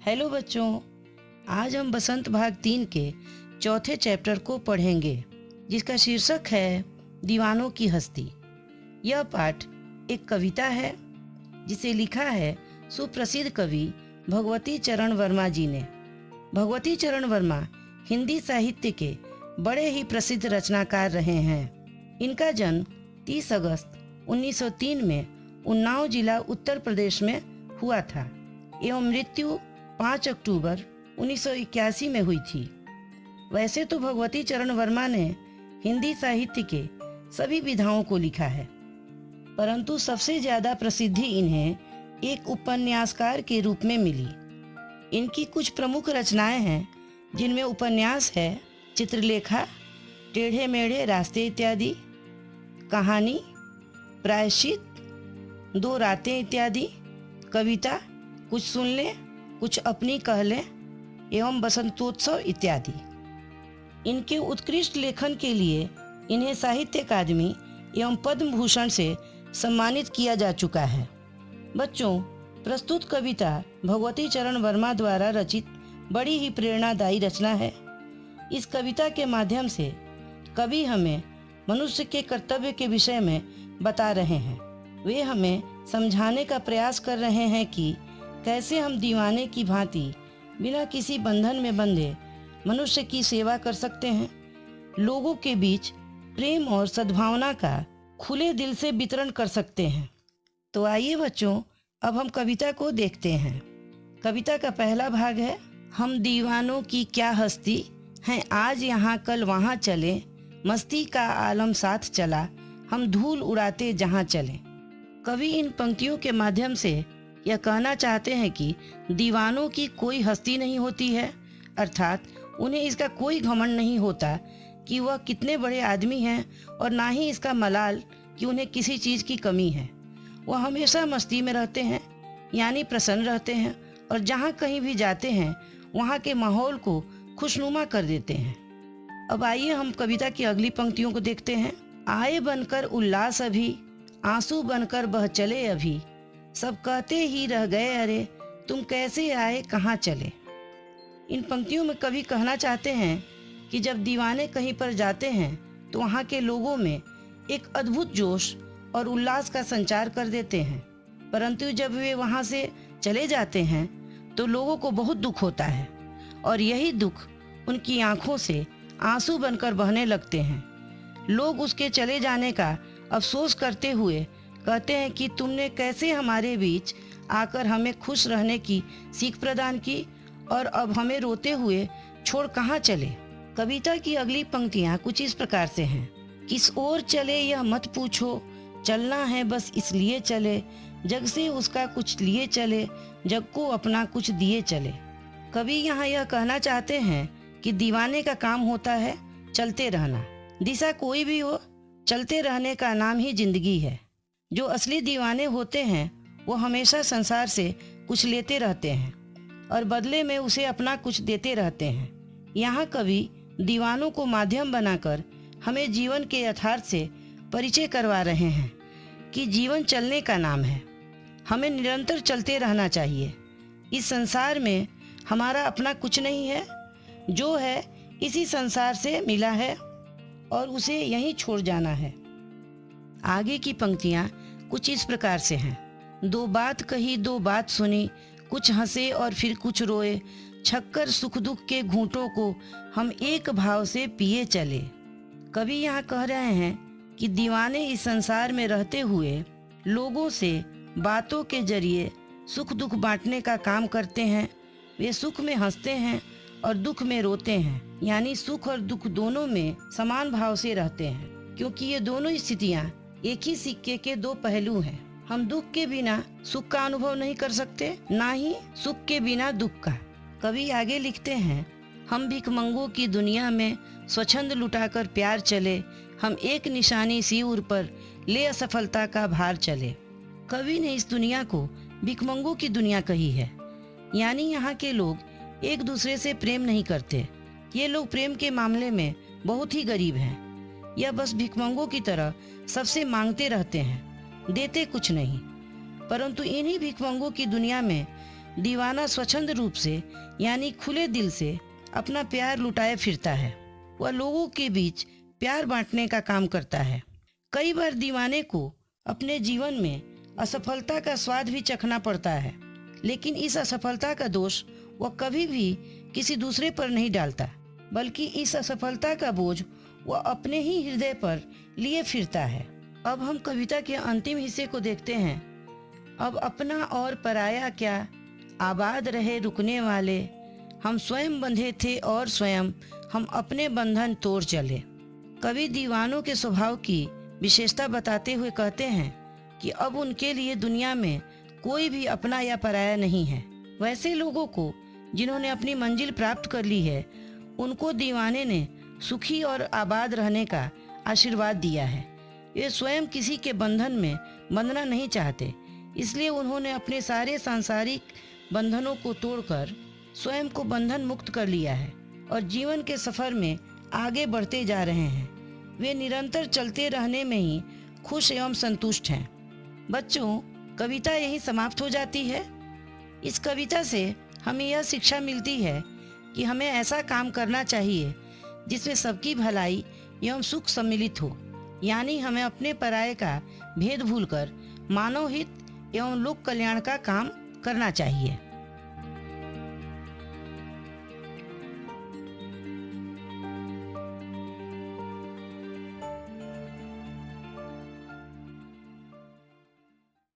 Hello बच्चों, आज हम बसंत भाग 3 के चौथे चैप्टर को पढ़ेंगे जिसका शीर्षक है दीवानों की हस्ती। यह पाठ एक कविता है जिसे लिखा है सुप्रसिद्ध कवि भगवती चरण वर्मा जी ने। भगवती चरण वर्मा हिंदी साहित्य के बड़े ही प्रसिद्ध रचनाकार रहे हैं। इनका जन्म 30 अगस्त 1903 में उन्नाव जिला उत्तर प्रदेश में हुआ था एवं मृत्यु 5 अक्टूबर 1981 में हुई थी। वैसे तो भगवती चरण वर्मा ने हिंदी साहित्य के सभी विधाओं को लिखा है, परंतु सबसे ज्यादा प्रसिद्धि इन्हें एक उपन्यासकार के रूप में मिली। इनकी कुछ प्रमुख रचनाएं हैं जिनमें उपन्यास है चित्रलेखा, टेढ़े मेढ़े रास्ते इत्यादि, कहानी, प्रायश्चित, दो रातें इत्यादि, कविता, कुछ सुन लें, कुछ अपनी कह लें एवं बसंतोत्सव इत्यादि। इनके उत्कृष्ट लेखन के लिए इन्हें साहित्य अकादमी एवं पद्म भूषण से सम्मानित किया जा चुका है। बच्चों, प्रस्तुत कविता भगवती चरण वर्मा द्वारा रचित बड़ी ही प्रेरणादायी रचना है। इस कविता के माध्यम से कवि हमें मनुष्य के कर्तव्य के विषय में बता रहे हैं। वे हमें समझाने का प्रयास कर रहे हैं कि कैसे हम दीवाने की भांति बिना किसी बंधन में बंधे मनुष्य की सेवा कर सकते हैं, लोगों के बीच प्रेम और सद्भावना का खुले दिल से वितरण कर सकते हैं। तो आइए बच्चों, अब हम कविता को देखते हैं। कविता का पहला भाग है, हम दीवानों की क्या हस्ती हैं, आज यहाँ कल वहाँ चले, मस्ती का आलम साथ चला, हम धूल उड़ाते जहाँ चले। कवि इन पंक्तियों के माध्यम से यह कहना चाहते हैं कि दीवानों की कोई हस्ती नहीं होती है, अर्थात उन्हें इसका कोई घमंड नहीं होता कि वह कितने बड़े आदमी हैं, और ना ही इसका मलाल कि उन्हें किसी चीज़ की कमी है। वह हमेशा मस्ती में रहते हैं, यानी प्रसन्न रहते हैं, और जहाँ कहीं भी जाते हैं वहाँ के माहौल को खुशनुमा कर देते हैं। अब आइए हम कविता की अगली पंक्तियों को देखते हैं। आए बनकर उल्लास अभी, आंसू बनकर बह चले अभी, सब कहते ही रह गए अरे, तुम कैसे आए कहाँ चले। इन पंक्तियों में कवि कहना चाहते हैं कि जब दीवाने कहीं पर जाते हैं तो वहाँ के लोगों में एक अद्भुत जोश और उल्लास का संचार कर देते हैं, परंतु जब वे वहाँ से चले जाते हैं तो लोगों को बहुत दुख होता है, और यही दुख उनकी आंखों से आंसू बनकर बहने लगते हैं। लोग उसके चले जाने का अफसोस करते हुए कहते हैं कि तुमने कैसे हमारे बीच आकर हमें खुश रहने की सीख प्रदान की, और अब हमें रोते हुए छोड़ कहाँ चले। कविता की अगली पंक्तियाँ कुछ इस प्रकार से हैं। किस ओर चले यह मत पूछो, चलना है बस इसलिए चले, जग से उसका कुछ लिए चले, जग को अपना कुछ दिए चले। कवि यहाँ यह कहना चाहते हैं कि दीवाने का काम होता है चलते रहना। दिशा कोई भी हो, चलते रहने का नाम ही जिंदगी है। जो असली दीवाने होते हैं वो हमेशा संसार से कुछ लेते रहते हैं और बदले में उसे अपना कुछ देते रहते हैं। यहाँ कवि दीवानों को माध्यम बनाकर हमें जीवन के यथार्थ से परिचय करवा रहे हैं कि जीवन चलने का नाम है। हमें निरंतर चलते रहना चाहिए। इस संसार में हमारा अपना कुछ नहीं है, जो है इसी संसार से मिला है और उसे यहीं छोड़ जाना है। आगे की पंक्तियाँ कुछ इस प्रकार से हैं। दो बात कही दो बात सुनी, कुछ हंसे और फिर कुछ रोए, छक्कर सुख दुख के घूंटों को हम एक भाव से पिए चले। कवि यहाँ कह रहे हैं कि दीवाने इस संसार में रहते हुए लोगों से बातों के जरिए सुख दुख बांटने का काम करते हैं। वे सुख में हंसते हैं और दुख में रोते हैं, यानी सुख और दुख दोनों में समान भाव से रहते हैं, क्योंकि ये दोनों स्थितियाँ एक ही सिक्के के दो पहलू हैं। हम दुख के बिना सुख का अनुभव नहीं कर सकते, ना ही सुख के बिना दुख का। कवि आगे लिखते हैं, हम भिखमंगों की दुनिया में स्वच्छंद लुटाकर प्यार चले, हम एक निशानी सिर पर ले असफलता का भार चले। कवि ने इस दुनिया को भिखमंगों की दुनिया कही है, यानी यहाँ के लोग एक दूसरे से प्रेम नहीं करते। ये लोग प्रेम के मामले में बहुत ही गरीब हैं। यह बस भिखमंगों की तरह सबसे मांगते रहते हैं, देते कुछ नहीं। परंतु इन्हीं भिखमंगों की दुनिया में दीवाना स्वच्छंद रूप से यानी खुले दिल से अपना प्यार लुटाए फिरता है। वह लोगों के बीच प्यार बांटने का काम करता है। कई बार दीवाने को अपने जीवन में असफलता का स्वाद भी चखना पड़ता है, लेकिन इस असफलता का दोष वह कभी भी किसी दूसरे पर नहीं डालता, बल्कि इस असफलता का बोझ वह अपने ही हृदय पर लिए फिरता है। अब हम कविता के अंतिम हिस्से को देखते हैं। अब अपना और पराया क्या, आबाद रहे रुकने वाले, हम स्वयं बंधे थे और स्वयं हम अपने बंधन तोड़ चले। कवि दीवानों के स्वभाव की विशेषता बताते हुए कहते हैं कि अब उनके लिए दुनिया में कोई भी अपना या पराया नहीं है। वैसे लोगों को जिन्होंने अपनी मंजिल प्राप्त कर ली है, उनको दीवाने ने सुखी और आबाद रहने का आशीर्वाद दिया है। वे स्वयं किसी के बंधन में बंधना नहीं चाहते, इसलिए उन्होंने अपने सारे सांसारिक बंधनों को तोड़कर स्वयं को बंधन मुक्त कर लिया है और जीवन के सफर में आगे बढ़ते जा रहे हैं। वे निरंतर चलते रहने में ही खुश एवं संतुष्ट हैं। बच्चों, कविता यहीं समाप्त हो जाती है। इस कविता से हमें यह शिक्षा मिलती है कि हमें ऐसा काम करना चाहिए जिसमें सबकी भलाई एवं सुख सम्मिलित हो, यानी हमें अपने पराये का भेद भूलकर मानव हित एवं लोक कल्याण का काम करना चाहिए।